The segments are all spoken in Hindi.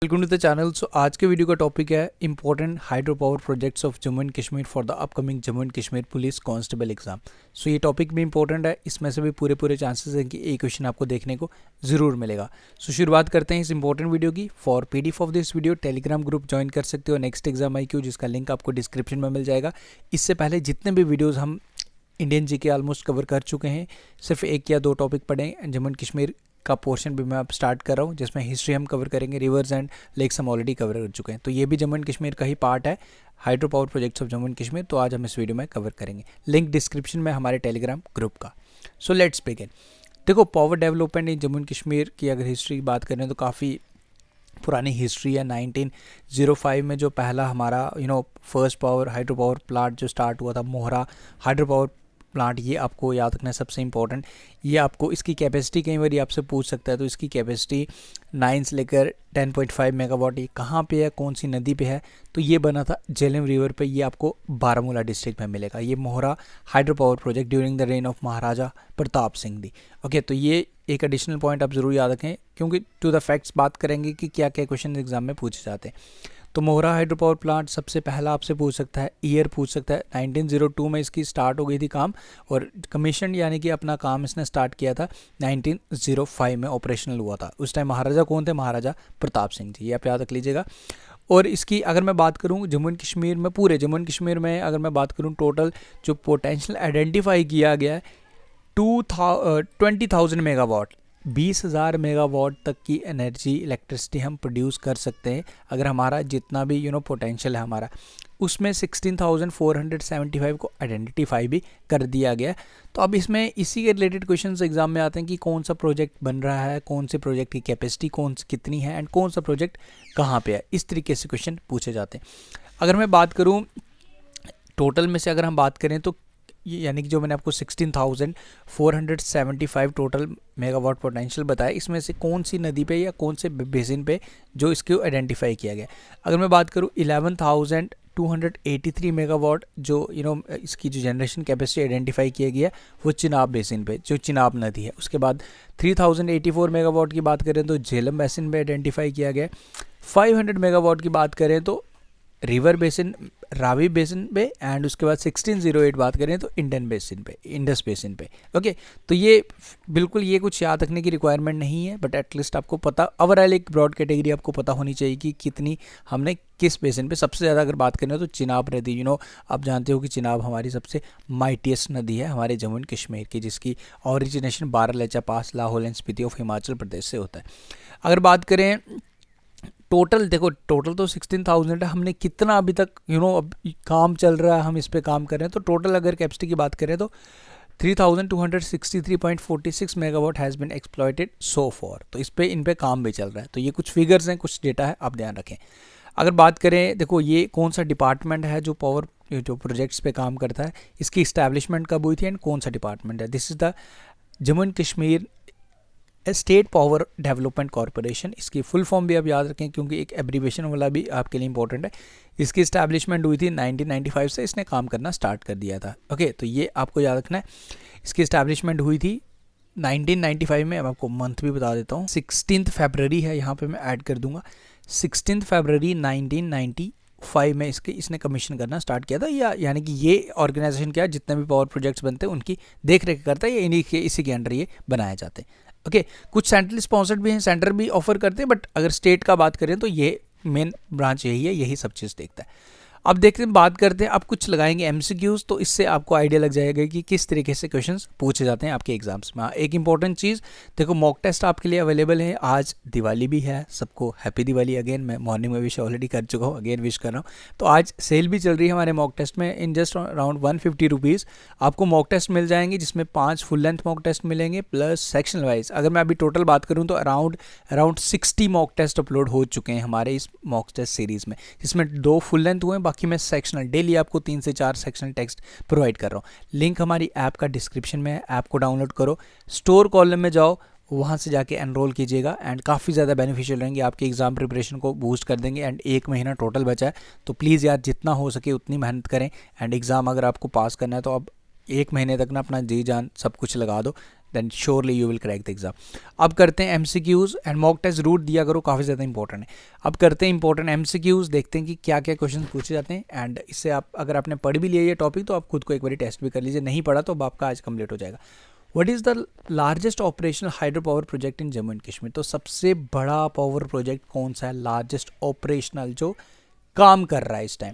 Welcome to the channel. So आज के वीडियो का टॉपिक है important hydro power projects of Jammu and Kashmir for the upcoming Jammu and Kashmir police constable exam. So ये टॉपिक भी इंपॉर्टेंट है, इसमें से भी पूरे चांसेस हैं कि एक क्वेश्चन आपको देखने को ज़रूर मिलेगा। सो शुरुआत करते हैं इस इंपॉर्टेंट वीडियो की। For PDF of this video Telegram group join कर सकते हो नेक्स्ट एग्जाम IQ, जिसका लिंक आपको डिस्क्रिप्शन में मिल जाएगा। इससे पहले जितने भी वीडियोज़ हम इंडियन जीके ऑलमोस्ट कवर कर चुके हैं, सिर्फ एक या दो टॉपिक पढ़े। जम्मू एंड कश्मीर का पोर्शन भी मैं अब स्टार्ट कर रहा हूँ, जिसमें हिस्ट्री हम कवर करेंगे, रिवर्स एंड लेक्स हम ऑलरेडी कवर कर चुके हैं। तो ये भी जम्मू एंड कश्मीर का ही पार्ट है, hydro power projects of Jammu and Kashmir. तो आज हम इस वीडियो में कवर करेंगे, लिंक डिस्क्रिप्शन में हमारे टेलीग्राम ग्रुप का। So let's begin. देखो, power development in Jammu and Kashmir की अगर हिस्ट्री की बात करें तो काफ़ी पुरानी हिस्ट्री है। 1905 में जो पहला हमारा फर्स्ट हाइड्रो पावर प्लांट जो स्टार्ट हुआ था, मोहरा हाइड्रो पावर प्लांट, ये आपको याद रखना है सबसे इंपॉर्टेंट। ये आपको इसकी कैपेसिटी कई बार आपसे पूछ सकता है, तो इसकी कैपेसिटी 9 से लेकर 10.5 मेगावाट। ये कहाँ पे है, कौन सी नदी पे है? तो ये बना था झेलम रिवर पे, ये आपको बारामूला डिस्ट्रिक्ट में मिलेगा। ये Mohra hydro power project during the reign of Maharaja Pratap Singh दी। ओके, तो ये एक एडिशनल पॉइंट आप ज़रूर याद रखें, क्योंकि टू द फैक्ट्स बात करेंगे कि क्या क्या क्वेश्चन एग्जाम में पूछे जाते हैं। तो मोहरा हाइड्रो पावर प्लांट सबसे पहला आपसे पूछ सकता है, ईयर पूछ सकता है। 1902 में इसकी स्टार्ट हो गई थी काम, और कमीशन यानी कि अपना काम इसने स्टार्ट किया था 1905 में ऑपरेशनल हुआ था। उस टाइम महाराजा कौन थे? महाराजा प्रताप सिंह जी, ये आप याद रख लीजिएगा। और इसकी अगर मैं बात करूं जम्मू एंड कश्मीर में, पूरे जम्मू एंड कश्मीर में अगर मैं बात करूं, टोटल जो पोटेंशियल आइडेंटिफाई किया गया है 20,000 मेगावाट, 20,000 मेगावाट तक की एनर्जी इलेक्ट्रिसिटी हम प्रोड्यूस कर सकते हैं अगर हमारा जितना भी पोटेंशियल है हमारा। उसमें 16,475 को आइडेंटिफाई भी कर दिया गया। तो अब इसमें इसी के रिलेटेड क्वेश्चंस एग्जाम में आते हैं कि कौन सा प्रोजेक्ट बन रहा है, कौन से प्रोजेक्ट की कैपेसिटी कितनी है, एंड कौन सा प्रोजेक्ट कहाँ पे है। इस तरीके से क्वेश्चन पूछे जाते हैं। अगर मैं बात करूँ टोटल में से, अगर हम बात करें तो यानी कि जो मैंने आपको 16,475 टोटल मेगावाट पोटेंशियल बताया, इसमें से कौन सी नदी पे या कौन से बेसिन पे जो इसको आइडेंटिफाई किया गया। अगर मैं बात करूँ 11,283 मेगावाट जो इसकी जो जनरेशन कैपेसिटी आइडेंटिफाई किया गया वो चिनाब बेसिन पे, जो चिनाब नदी है। उसके बाद 3,084 मेगावाट की बात करें तो झेलम बेसिन पे आइडेंटिफाई किया गया। 500 मेगावाट की बात करें तो रिवर बेसिन, रावी बेसिन पे, एंड उसके बाद 1608 बात करें तो इंडियन बेसिन पे, इंडस बेसिन पे। ओके, तो ये बिल्कुल ये कुछ याद रखने की रिक्वायरमेंट नहीं है, बट एटलीस्ट आपको पता, ओवरऑल एक ब्रॉड कैटेगरी आपको पता होनी चाहिए कि कितनी हमने किस बेसिन पे। सबसे ज़्यादा अगर बात करें तो चिनाब नदी, आप जानते हो कि चिनाब हमारी सबसे माइटिएस्ट नदी है हमारे जम्मू एंड कश्मीर की, जिसकी origination Baralacha pass, Lahaul and Spiti of Himachal Pradesh से होता है। अगर बात करें टोटल, देखो टोटल तो 16,000 है, हमने कितना अभी तक अब काम चल रहा है, हम इस पे काम कर रहे हैं। तो टोटल अगर कैपेसिटी की बात करें तो 3,263.46 megawatt has been exploited so for. तो इन पे काम भी चल रहा है। तो ये कुछ फिगर्स हैं, कुछ डेटा है, आप ध्यान रखें। अगर बात करें, देखो ये कौन सा डिपार्टमेंट है जो प्रोजेक्ट्स पे काम करता है, इसकी इस्टेब्लिशमेंट कब हुई थी एंड कौन सा डिपार्टमेंट है? This is the Jammu and Kashmir state power development corporation. इसकी फुल फॉर्म भी आप याद रखें, क्योंकि एक एब्रीविएशन वाला भी आपके लिए इंपॉर्टेंट है। इसकी इस्टेब्लिशमेंट हुई थी 1995 से, इसने काम करना स्टार्ट कर दिया था। ओके, तो ये आपको याद रखना है। इसकी इस्टेब्लिशमेंट हुई थी 1995 में। अब आपको मंथ भी बता देता हूँ, 16 फरवरी है, यहाँ पे मैं ऐड कर दूंगा। 16 फरवरी 1995 में इसने कमीशन करना स्टार्ट किया था। यानी कि ये ऑर्गेनाइजेशन क्या है, जितने भी पावर प्रोजेक्ट्स बनते हैं उनकी देख रेख करता है, ये इसी के अंडर ये बनाए जाते हैं। ओके, कुछ सेंट्रल स्पॉन्सर्ड भी हैं, सेंटर भी ऑफर करते हैं, बट अगर स्टेट का बात करें तो ये मेन ब्रांच यही है, यही सब चीज़ देखता है। अब देखते हैं, बात करते हैं, अब कुछ लगाएंगे MCQs, तो इससे आपको आइडिया लग जाएगा कि किस तरीके से क्वेश्चंस पूछे जाते हैं आपके एग्जाम्स में। एक इंपॉर्टेंट चीज़, देखो मॉक टेस्ट आपके लिए अवेलेबल है। आज दिवाली भी है, सबको हैप्पी दिवाली। अगेन मैं मॉर्निंग में विश ऑलरेडी कर चुका हूँ, अगेन विश कर रहा हूँ। तो आज सेल भी चल रही है हमारे मॉक टेस्ट में। इन जस्ट अराउंड 150 रुपीज़ आपको मॉक टेस्ट मिल जाएंगे, जिसमें 5 फुल लेंथ मॉक टेस्ट मिलेंगे, प्लस सेक्शन वाइज। अगर मैं अभी टोटल बात करूँ तो अराउंड 60 मॉक टेस्ट अपलोड हो चुके हैं हमारे इस मॉक टेस्ट सीरीज़ में, जिसमें 2 फुल लेंथ हुए हैं, बाकी मैं सेक्शनल डेली आपको 3 से 4 सेक्शनल टेक्स्ट प्रोवाइड कर रहा हूँ। लिंक हमारी ऐप का डिस्क्रिप्शन में है, ऐप को डाउनलोड करो, स्टोर कॉलम में जाओ, वहाँ से जाके एनरोल कीजिएगा, एंड काफ़ी ज़्यादा बेनिफिशियल रहेंगे, आपकी एग्जाम प्रिपरेशन को बूस्ट कर देंगे। एंड 1 महीना टोटल बचा है, तो प्लीज़ यार जितना हो सके उतनी मेहनत करें। एंड एग्ज़ाम अगर आपको पास करना है तो अब 1 महीने तक ना अपना जी जान सब कुछ लगा दो, then surely you will crack the exam. अब करते हैं एमसीक्यूज एंड मॉक टेस्ट रूट दिया करो, काफ़ी ज़्यादा इंपॉर्टेंट है। अब करते हैं इंपॉर्टेंट एमसीक्यूज, देखते हैं कि क्या क्या क्वेश्चन पूछे जाते हैं। एंड इससे आप अगर आपने पढ़ भी लिया ये टॉपिक तो आप खुद को एक बार टेस्ट भी कर लीजिए, नहीं पढ़ा तो अब आपका आज कंप्लीट हो जाएगा। What is the largest operational hydro power project in Jammu and Kashmir? तो सबसे बड़ा पावर प्रोजेक्ट कौन सा है, लार्जेस्ट ऑपरेशनल जो काम कर रहा है इस time?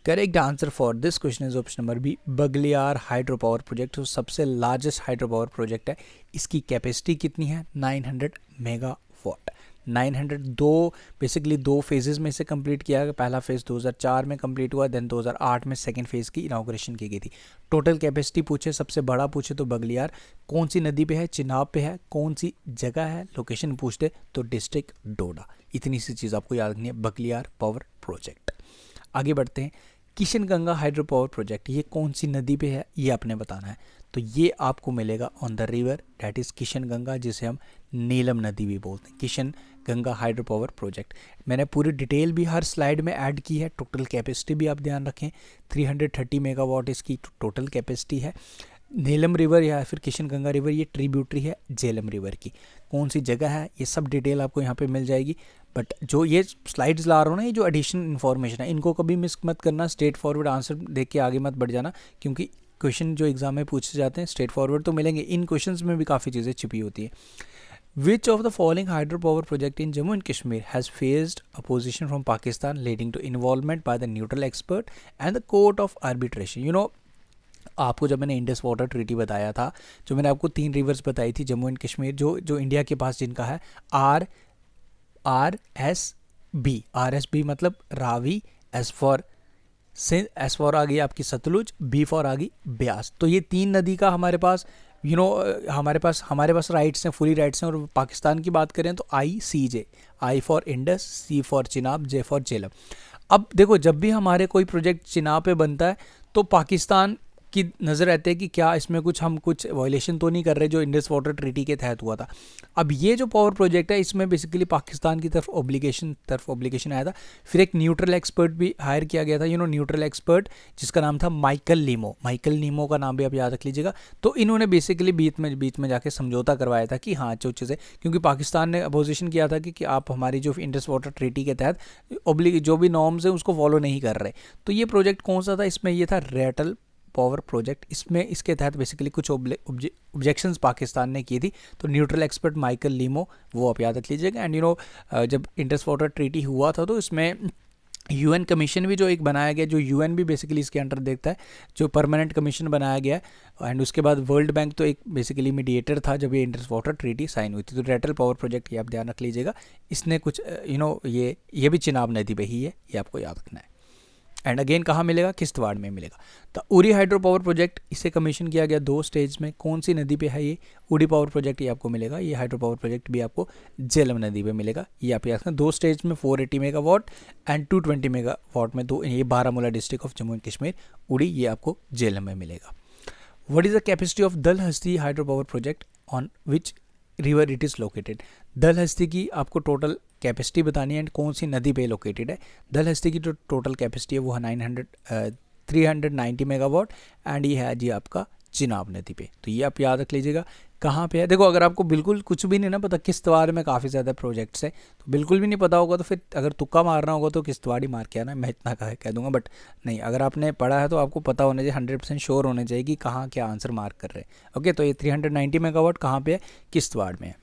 Correct answer for this question is option number B, Baglihar hydro power project. तो सबसे लार्जेस्ट हाइड्रो पावर प्रोजेक्ट है। इसकी कैपेसिटी कितनी है? 900 मेगावाट। 900 बेसिकली दो फेजेस में इसे कंप्लीट किया गया। पहला फेज 2004 में कंप्लीट हुआ, देन 2008 में सेकंड फेज की इनाग्रेशन की गई थी। टोटल कैपेसिटी पूछे, सबसे बड़ा पूछे तो बगलियार। कौन सी नदी पे है? चिनाब पे है। कौन सी जगह है? लोकेशन पूछते तो डिस्ट्रिक्ट डोडा। इतनी सी चीज़ आपको याद रखनी है, बगलियार पावर प्रोजेक्ट। आगे बढ़ते हैं, Kishan Ganga hydro power project, ये कौन सी नदी पे है ये आपने बताना है। तो ये आपको मिलेगा on the river that is Kishan Ganga, जिसे हम नीलम नदी भी बोलते हैं। Kishan Ganga hydro power project, मैंने पूरी डिटेल भी हर स्लाइड में ऐड की है। टोटल कैपेसिटी भी आप ध्यान रखें, 330 मेगावाट इसकी टोटल कैपेसिटी है। नीलम रिवर या फिर किशन गंगा रिवर ये ट्रिब्यूटरी है झेलम रिवर की। कौन सी जगह है ये सब डिटेल आपको यहाँ पे मिल जाएगी। बट जो ये स्लाइड्स ला रहा हूँ ना, ये जो एडिशनल इन्फॉर्मेशन है, इनको कभी मिस मत करना। स्ट्रेट फॉरवर्ड आंसर देख के आगे मत बढ़ जाना, क्योंकि क्वेश्चन जो एग्जाम में पूछे जाते हैं स्ट्रेट फॉरवर्ड तो मिलेंगे, इन क्वेश्चंस में भी काफ़ी चीज़ें छिपी होती है। Which of the following hydro power project in Jammu and Kashmir has faced opposition from Pakistan leading to involvement by the neutral expert and the court of arbitration? You know, आपको जब मैंने इंडस वाटर ट्रीटी बताया था, जो मैंने आपको 3 रिवर्स बताई थी जम्मू एंड कश्मीर, जो इंडिया के पास जिनका है, RSB मतलब रावी, एस फॉर आ गई आपकी सतलुज, बी फॉर आ गई ब्यास। तो ये 3 नदी का हमारे पास हमारे पास राइट्स हैं, फुली राइट्स हैं। और पाकिस्तान की बात करें तो ICJ, I for Indus, C for Chenab, J for Jhelum. अब देखो, जब भी हमारे कोई प्रोजेक्ट चिनाब पे बनता है तो पाकिस्तान की नज़र रहती है कि क्या इसमें हम कुछ वायलेशन तो नहीं कर रहे, जो इंडस वाटर ट्रीटी के तहत हुआ था। अब ये जो पावर प्रोजेक्ट है, इसमें बेसिकली पाकिस्तान की तरफ ऑब्लिगेशन आया था। फिर एक न्यूट्रल एक्सपर्ट भी हायर किया गया था, न्यूट्रल एक्सपर्ट, जिसका नाम था माइकल नीमो का नाम भी आप याद रख लीजिएगा। तो इन्होंने बेसिकली बीच में जाके समझौता करवाया था कि हाँ जो चीज़ें, क्योंकि पाकिस्तान ने अपोजिशन किया था कि आप हमारी जो इंडस वाटर ट्रीटी के तहत जो भी नॉर्म्स हैं उसको फॉलो नहीं कर रहे। तो ये प्रोजेक्ट कौन सा था? इसमें ये था रेटल पावर प्रोजेक्ट। इसके तहत बेसिकली कुछ ऑब्जेक्शंस पाकिस्तान ने की थी। तो न्यूट्रल एक्सपर्ट माइकल नीमो, वो आप याद रख लीजिएगा। एंड जब इंडस वाटर ट्रीटी हुआ था तो इसमें UN कमीशन भी जो एक बनाया गया, जो UN भी बेसिकली इसके अंडर देखता है, जो परमानेंट कमीशन बनाया गया। एंड उसके बाद वर्ल्ड बैंक तो एक बेसिकली मीडिएटर था जब ये इंडस वाटर ट्रीटी साइन हुई थी। तो रेटल पावर प्रोजेक्ट ये आप ध्यान रख लीजिएगा। इसने कुछ ये भी चिनाब नदी पे ही है, ये आपको याद रखना है। एंड अगेन कहाँ मिलेगा? किश्तवाड़ में मिलेगा। The Uri hydro power project, इसे कमीशन किया गया 2 स्टेज में। कौन सी नदी पे है ये? उरी पावर प्रोजेक्ट, ये आपको मिलेगा। ये हाइड्रो पावर प्रोजेक्ट भी आपको झेलम नदी पे मिलेगा। ये आप याद रखना, 2 स्टेज में 480 मेगावाट एंड 220 मेगावाट में ये Baramulla district of Jammu and Kashmir, उड़ी, ये आपको झेलम में मिलेगा। What is the capacity of दल हस्ती hydro power project, on which river it is located? दल हस्ती की आपको टोटल कैपेसिटी बतानी है एंड कौन सी नदी पे लोकेटेड है। दल हस्ती की जो टोटल कैपेसिटी है वो है 390 मेगावाट एंड ये है जी आपका चिनाब नदी पे। तो ये आप याद रख लीजिएगा कहाँ पे है। देखो, अगर आपको बिल्कुल कुछ भी नहीं ना पता, किश्तवाड़ में काफ़ी ज़्यादा प्रोजेक्ट्स है, तो बिल्कुल भी नहीं पता होगा तो फिर अगर तुक्का मारना होगा तो किश्तवाड़ ही मार के आना, मैं इतना कह दूंगा। बट नहीं, अगर आपने पढ़ा है तो आपको पता होना चाहिए, 100% श्योर होने चाहिए कि कहाँ क्या आंसर मार्क कर रहे हैं। ओके, तो ये 390 मेगावाट कहाँ पे है? किश्तवाड़ में है।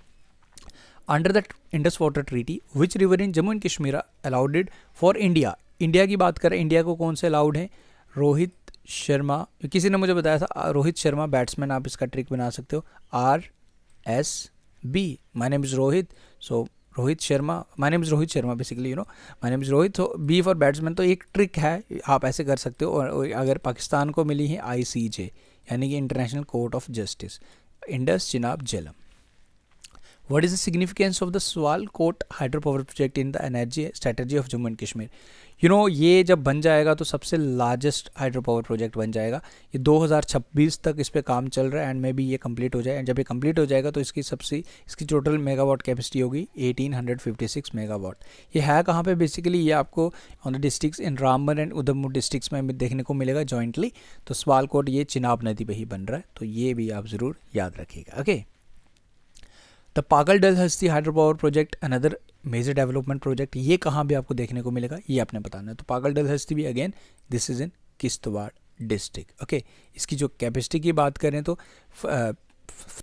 Under the Indus water treaty which river in Jammu and Kashmir allowed it for India? India की बात करें, इंडिया को कौन से अलाउड है? रोहित शर्मा, किसी ने मुझे बताया था, रोहित शर्मा बैट्समैन, आप इसका ट्रिक बना सकते हो, RSB, my name is Rohit, so Rohit Sharma, my name is Rohit Sharma basically, my name is Rohit, so B for batsman. तो एक ट्रिक है, आप ऐसे कर सकते हो। और अगर पाकिस्तान को मिली है ICJ, यानी कि International Court of Justice, Indus Chenab Jhelum. What is the significance of the Sawalkot hydro power project in the energy strategy of Jammu and Kashmir? ये जब बन जाएगा तो सबसे लार्जेस्ट हाइड्रो पावर प्रोजेक्ट बन जाएगा। ये 2026 तक इस पे काम चल रहा है एंड मे बी ये कंप्लीट हो जाए। एंड जब ये कंप्लीट हो जाएगा तो इसकी टोटल मेगावाट कैपेसिटी होगी 1856 मेगावाट। ये है कहाँ पे? बेसिकली ये आपको on the districts in Ramban and Udhampur districts में देखने को मिलेगा जॉइंटली। तो सवालकोट ये चिनाब नदी पे ही बन रहा है, तो ये भी आप ज़रूर याद रखिएगा। ओके, द पागल Dulhasti hydro power project another major development project, ये कहाँ भी आपको देखने को मिलेगा, ये आपने बताना है। तो पागल डलहस्ती भी again this is in Kishtwar district. Okay, इसकी जो कैपेसिटी की बात करें तो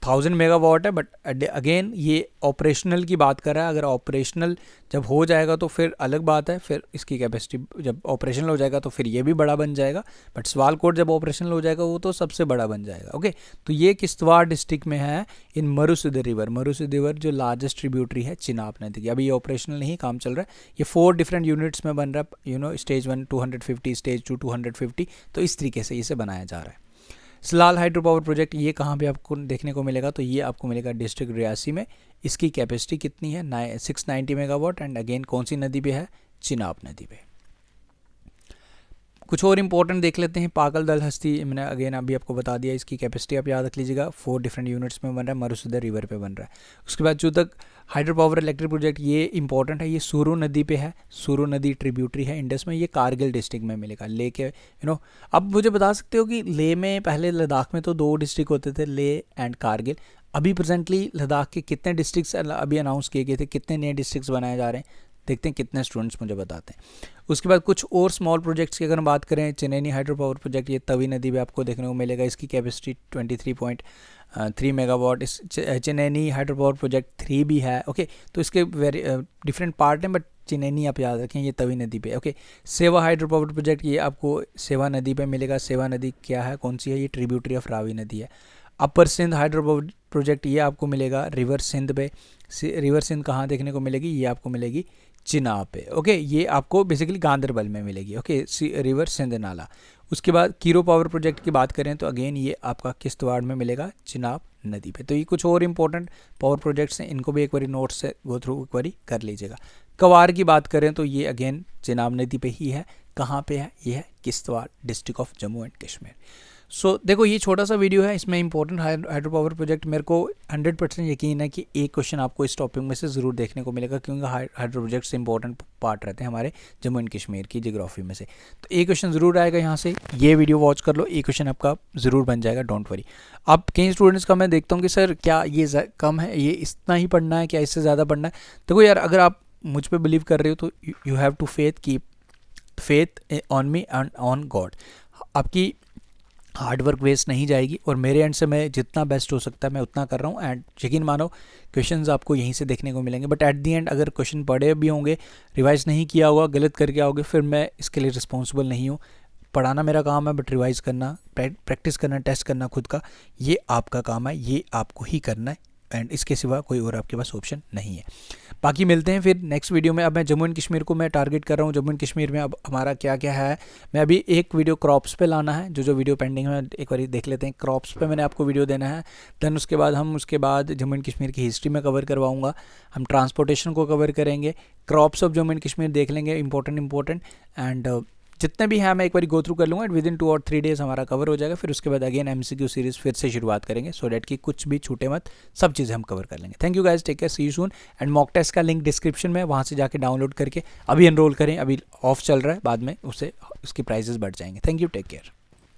1000 मेगावाट है, बट अगेन ये ऑपरेशनल की बात कर रहा है। अगर ऑपरेशनल जब हो जाएगा तो फिर अलग बात है, फिर इसकी कैपेसिटी जब ऑपरेशनल हो जाएगा तो फिर ये भी बड़ा बन जाएगा। बट सवालकोट जब ऑपरेशनल हो जाएगा वो तो सबसे बड़ा बन जाएगा। ओके, तो ये किश्तवाड़ डिस्ट्रिक्ट में है इन मरुसिद्ध रिवर जो लार्जेस्ट ट्रिब्यूटरी है चिनाब नदी की। अभी ये ऑपरेशनल नहीं, काम चल रहा है। ये 4 डिफरेंट यूनिट्स में बन रहा है, स्टेज 1 250, स्टेज 2 250, तो इस तरीके से इसे बनाया जा रहा है। सलाल हाइड्रो पावर प्रोजेक्ट ये कहाँ पे आपको देखने को मिलेगा? तो ये आपको मिलेगा डिस्ट्रिक्ट रियासी में। इसकी कैपेसिटी कितनी है? 690 मेगावाट एंड अगेन कौन सी नदी पे है? चिनाब नदी पे। कुछ और इंपॉर्टेंट देख लेते हैं। पागल डलहस्ती मैंने अगेन अभी आपको बता दिया, इसकी कैपेसिटी आप याद रख लीजिएगा। 4 डिफरेंट यूनिट्स में बन रहा है, मरुसिद्ध रिवर पे बन रहा है। उसके बाद जो तक हाइड्रो पावर इलेक्ट्रिक प्रोजेक्ट ये इंपॉर्टेंट है, ये सूरू नदी पे है। सूरू नदी ट्रिब्यूटरी है इंडस में, ये कारगिल डिस्ट्रिक्ट में मिलेगा। ले के अब मुझे बता सकते हो कि ले में पहले लद्दाख में तो 2 डिस्ट्रिक्ट होते थे, ले एंड कारगिल। अभी प्रेजेंटली लद्दाख के कितने डिस्ट्रिक्ट्स अभी अनाउंस किए गए थे, कितने नए डिस्ट्रिक्ट्स बनाए जा रहे हैं, देखते हैं कितने स्टूडेंट्स मुझे बताते हैं। उसके बाद कुछ और स्मॉल प्रोजेक्ट्स की अगर हम बात करें, चेनैनी हाइड्रो पावर प्रोजेक्ट ये तवी नदी पे आपको देखने को मिलेगा। इसकी कैपेसिटी 23.3 मेगावाट। इस चेनैनी हाइड्रो पावर प्रोजेक्ट 3 भी है। ओके, तो इसके डिफरेंट पार्ट हैं, बट चेनैनी आप याद रखें, ये तवी नदी पे। ओके, सेवा हाइड्रो पावर प्रोजेक्ट ये आपको सेवा नदी पे मिलेगा। सेवा नदी क्या है, कौन सी है? ये ट्रिब्यूटरी ऑफ रावी नदी है। अपर सिंध हाइड्रो पावर प्रोजेक्ट ये आपको मिलेगा रिवर सिंध पे। रिवर सिंध कहाँ देखने को मिलेगी? ये आपको मिलेगी चिनाब पे। ओके, ये आपको बेसिकली गांदरबल में मिलेगी। ओके, रिवर सिंध नाला। उसके बाद कीरो पावर प्रोजेक्ट की बात करें तो अगेन ये आपका किश्तवाड़ में मिलेगा चिनाब नदी पे। तो ये कुछ और इंपॉर्टेंट पावर प्रोजेक्ट्स हैं, इनको भी एक बारी नोट से गो थ्रू एक बारी कर लीजिएगा। कवार की बात करें तो ये अगेन चिनाब नदी पे ही है। कहाँ पे है? ये है Kishtwar district of Jammu and Kashmir. So देखो, ये छोटा सा वीडियो है, इसमें इंपॉर्टेंट हाइड्रो पावर प्रोजेक्ट मेरे को 100% यकीन है कि एक क्वेश्चन आपको इस टॉपिक में से ज़रूर देखने को मिलेगा, क्योंकि हाइड्रो प्रोजेक्ट से इंपॉर्टेंट पार्ट रहते हैं हमारे जम्मू एंड कश्मीर की जियोग्राफी में से। तो एक क्वेश्चन ज़रूर आएगा यहाँ से, ये वीडियो वॉच कर लो, एक क्वेश्चन आपका ज़रूर बन जाएगा, डोंट वरी। अब कई स्टूडेंट्स का मैं देखता हूँ कि सर क्या ये कम है, ये इतना ही पढ़ना है, क्या इससे ज़्यादा पढ़ना है? देखो यार, अगर आप मुझ पर बिलीव कर रहे हो तो you have to faith on me and on God. आपकी हार्ड वर्क वेस्ट नहीं जाएगी, और मेरे एंड से मैं जितना बेस्ट हो सकता है मैं उतना कर रहा हूँ। एंड यकीन मानो क्वेश्चंस आपको यहीं से देखने को मिलेंगे, बट एट दी एंड अगर क्वेश्चन पढ़े भी होंगे, रिवाइज़ नहीं किया होगा, गलत करके आओगे, फिर मैं इसके लिए रिस्पॉन्सिबल नहीं हूँ। पढ़ाना मेरा काम है, बट रिवाइज़ करना, प्रैक्टिस करना, टेस्ट करना खुद का, ये आपका काम है, ये आपको ही करना है। एंड इसके सिवा कोई और आपके पास ऑप्शन नहीं है। बाकी मिलते हैं फिर नेक्स्ट वीडियो में। अब मैं जम्मू एंड कश्मीर को मैं टारगेट कर रहा हूँ। जम्मू एंड कश्मीर में अब हमारा क्या क्या है, मैं अभी एक वीडियो क्रॉप्स पे लाना है, जो वीडियो पेंडिंग है एक बार देख लेते हैं। क्रॉप्स पे मैंने आपको वीडियो देना है। देन उसके बाद जम्मू एंड कश्मीर की हिस्ट्री में कवर करवाऊँगा। हम ट्रांसपोर्टेशन को कवर करेंगे, crops of Jammu and Kashmir देख लेंगे, इंपॉर्टेंट एंड जितने भी हैं मैं एक बार गो थ्रू कर लूँगा। विदिन 2 और 3 डेज़ हमारा कवर हो जाएगा। फिर उसके बाद अगेन MCQ सीरीज़ फिर से शुरुआत करेंगे, सो डैट कि कुछ भी छूटे मत, सब चीज़ें हम कवर कर लेंगे। Thank you guys, take care, see you soon. And mock test का लिंक डिस्क्रिप्शन में, वहाँ से जाके डाउनलोड करके अभी एनरोल करें। अभी ऑफ चल रहा है, बाद में उससे उसकी प्राइजेस बढ़ जाएंगे। Thank you, take care.